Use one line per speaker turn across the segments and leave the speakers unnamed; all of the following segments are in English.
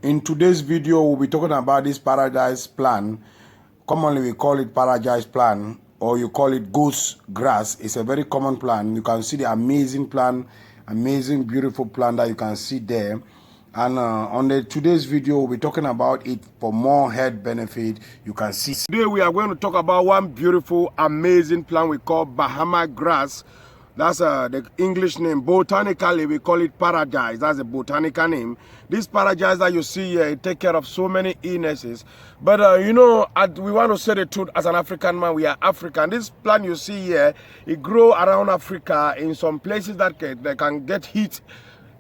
In today's video, we'll be talking about this paradise plant. Commonly, we call it paradise plant, or you call it goose grass. It's a very common plant. You can see the amazing plant, amazing, beautiful plant that you can see there. And on today's video, we'll be talking about it for more health benefit. You can see. Today, we are going to talk about one beautiful, amazing plant we call Bahama grass. That's the English name. Botanically, we call it paradise. That's a botanical name. This paradise that you see here, it take care of so many illnesses. But you know, we want to say the truth as an African man. We are African. This plant you see here, it grow around Africa in some places that can get heat.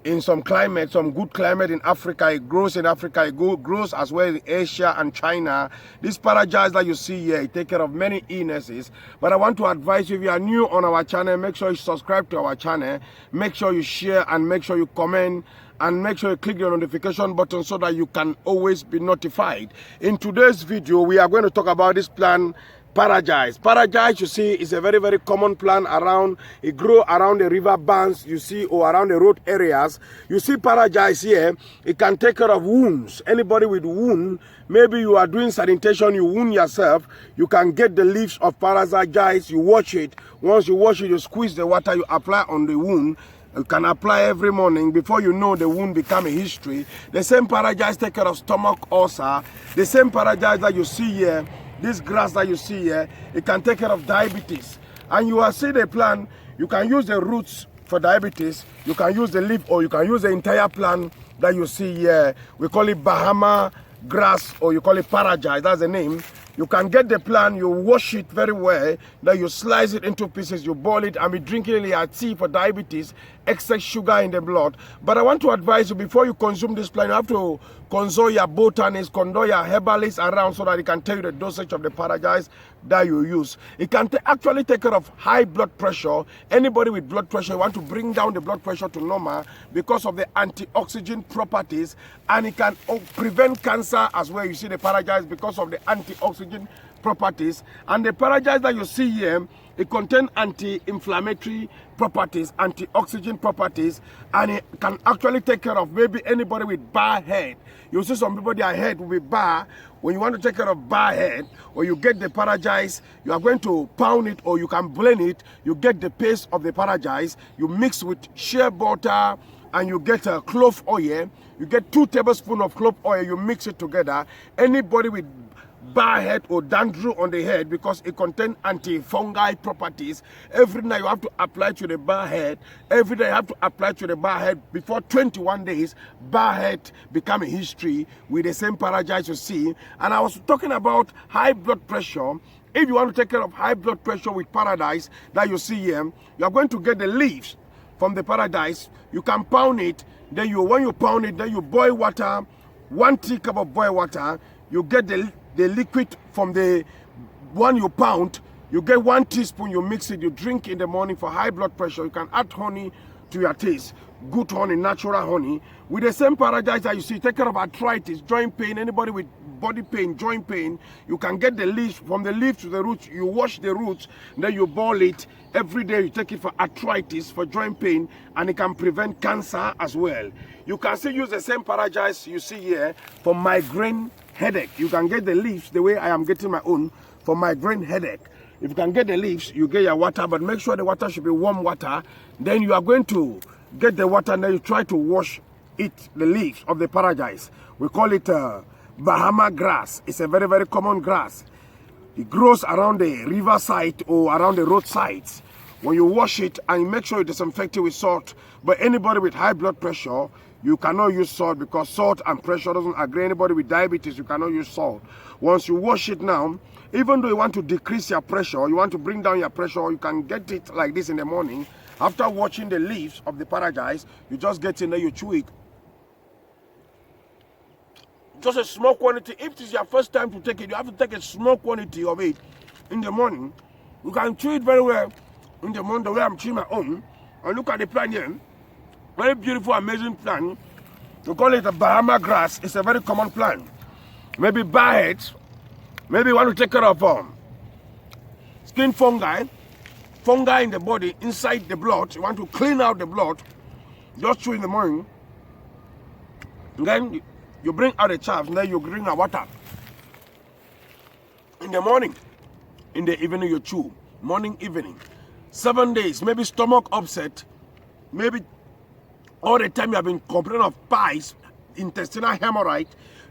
In some climate, some good climate in Africa, it grows in Africa, it grows as well in Asia and China. This paradise that you see here, it takes care of many illnesses. But I want to advise you, if you are new on our channel, make sure you subscribe to our channel, make sure you share and make sure you comment, and make sure you click the notification button so that you can always be notified. In today's video, we are going to talk about this plant, paradise. Paradise, you see, is a very, very common plant around. It grows around the river banks, you see, or around the road areas. You see paradise here, it can take care of wounds. Anybody with wound, maybe you are doing sanitation, you wound yourself, you can get the leaves of paradise, you wash it. Once you wash it, you squeeze the water, you apply on the wound. You can apply every morning. Before you know, the wound become a history. The same paradise take care of stomach ulcer. The same paradise that you see here, this grass that you see here, it can take care of diabetes. And you will see the plant, you can use the roots for diabetes, you can use the leaf, or you can use the entire plant that you see here. We call it Bahama grass, or you call it paradise, that's the name. You can get the plant, you wash it very well, then you slice it into pieces, you boil it, and be drinking your tea for diabetes, excess sugar in the blood. But I want to advise you, before you consume this plant, you have to consult your botanist, consult your herbalist around so that he can tell you the dosage of the paradise that you use. It can actually take care of high blood pressure. Anybody with blood pressure, you want to bring down the blood pressure to normal because of the antioxidant properties, and it can prevent cancer as well. You see the paradise because of the antioxidant properties. And the paradise that you see here, it contains anti-inflammatory properties, antioxidant properties, and it can actually take care of maybe anybody with bad head. You see some people, their head will be bad. When you want to take care of bad head, or you get the paradise, you are going to pound it, or you can blend it. You get the paste of the paradise, you mix with shea butter, and you get a clove oil. You get 2 tablespoons of clove oil, you mix it together. Anybody with bad head or dandruff on the head, because it contains antifungal properties, every night you have to apply to the bad head. Every day you have to apply to the bad head. Before 21 days, bad head become a history with the same paradise you see. And I was talking about high blood pressure. If you want to take care of high blood pressure with paradise that you see here, you are going to get the leaves from the paradise. You can pound it. Then when you pound it, then you boil water, 1 teacup of boiled water. You get the liquid from the one you pound. You get 1 teaspoon, you mix it, you drink in the morning for high blood pressure. You can add honey to your taste, good honey, natural honey. With the same paradise that you see, take care of arthritis, joint pain, anybody with body pain, joint pain. You can get the leaves, from the leaf to the roots, you wash the roots, then you boil it. Every day you take it for arthritis, for joint pain, and it can prevent cancer as well. You can still use the same paradise you see here for migraine headache. You can get the leaves the way I am getting my own for migraine headache. If you can get the leaves, you get your water, but make sure the water should be warm water. Then you are going to get the water, and then you try to wash it, the leaves of the paradise. We call it Bahama grass. It's a very, very common grass. It grows around the riverside or around the roadsides. When you wash it, and make sure you disinfect it with salt. But anybody with high blood pressure, you cannot use salt, because salt and pressure doesn't agree. Anybody with diabetes, you cannot use salt. Once you wash it now, even though you want to decrease your pressure, you want to bring down your pressure, you can get it like this in the morning. After washing the leaves of the paradise, you just get in there, you chew it. Just a small quantity. If it is your first time to take it, you have to take a small quantity of it in the morning. You can chew it very well in the morning, the way I'm chewing my own. And look at the plant here. Very beautiful, amazing plant. We call it a Bahama grass. It's a very common plant. Maybe bad heads. Maybe you want to take care of skin fungi in the body, inside the blood. You want to clean out the blood. Just chew in the morning. And then You bring out the chaff, then you drink the water. In the morning, in the evening you chew. Morning, evening. 7 days, maybe stomach upset, maybe all the time you have been complaining of pies, intestinal hemorrhage,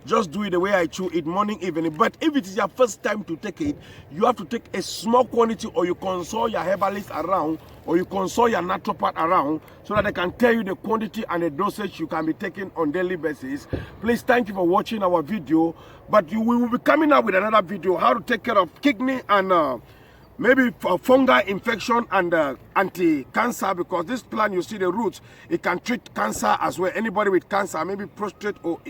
just do it the way I chew it, morning, evening. But if it is your first time to take it, you have to take a small quantity, or you consult your herbalist around, or you consult your naturopath around, so that they can tell you the quantity and the dosage you can be taking on daily basis. Please, thank you for watching our video. But we will be coming up with another video, how to take care of kidney and maybe fungal infection and anti-cancer, because this plant, you see the roots, it can treat cancer as well. Anybody with cancer, maybe prostate or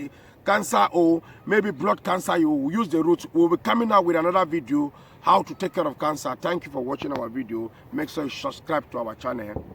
cancer or maybe blood cancer, you use the roots. We'll be coming out with another video, how to take care of cancer. Thank you for watching our video. Make sure you subscribe to our channel.